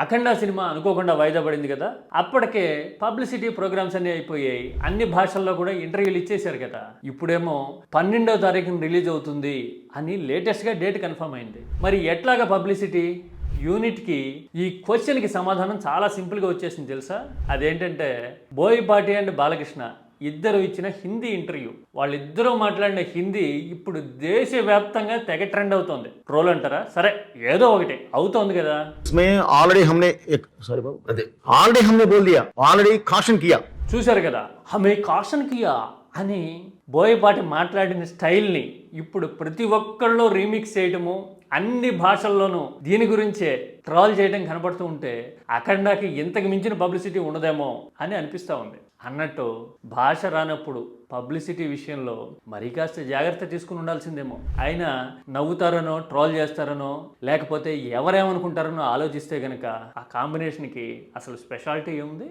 అఖండ cinema అనుకోకుండా వాయిదా పడింది కదా, అప్పటికే పబ్లిసిటీ ప్రోగ్రామ్స్ అన్ని అయిపోయాయి, అన్ని భాషల్లో కూడా ఇంటర్వ్యూలు ఇచ్చేశారు కదా. ఇప్పుడేమో 12వ తారీఖున రిలీజ్ అవుతుంది అని లేటెస్ట్గా డేట్ కన్ఫర్మ్ అయింది. మరి ఎట్లాగా పబ్లిసిటీ? యూనిట్కి ఈ క్వశ్చన్కి సమాధానం చాలా సింపుల్గా వచ్చేసింది తెలుసా. అదేంటంటే బోయపాటి అండ్ బాలకృష్ణ ఇద్దరు ఇచ్చిన హిందీ ఇంటర్వ్యూ. వాళ్ళిద్దరూ మాట్లాడిన హిందీ ఇప్పుడు దేశవ్యాప్తంగా తెగ ట్రెండ్ అవుతోంది. ట్రోల్ అంటారా, సరే ఏదో ఒకటి అవుతోంది కదా. ऑलरेडी हमने एक सॉरी बाबू ऑलरेडी हमने बोल दिया ऑलरेडी काशन किया. చూశారు కదా, హమే కాషన్ కియా అని బోయపాటి మాట్లాడిన స్టైల్ని ఇప్పుడు ప్రతి ఒక్కళ్ళు రీమిక్స్ చేయటము, అన్ని భాషల్లోనూ దీని గురించే ట్రోల్ చేయడం కనబడుతూ ఉంటే అఖండాకి ఇంతకు మించిన పబ్లిసిటీ ఉండదేమో అని అనిపిస్తూ ఉంది. అన్నట్టు భాష రానప్పుడు పబ్లిసిటీ విషయంలో మరీ కాస్త జాగ్రత్త తీసుకుని ఉండాల్సిందేమో. అయినా నవ్వుతారనో ట్రోల్ చేస్తారనో లేకపోతే ఎవరేమనుకుంటారనో ఆలోచిస్తే గనక ఆ కాంబినేషన్కి అసలు స్పెషాలిటీ ఏముంది?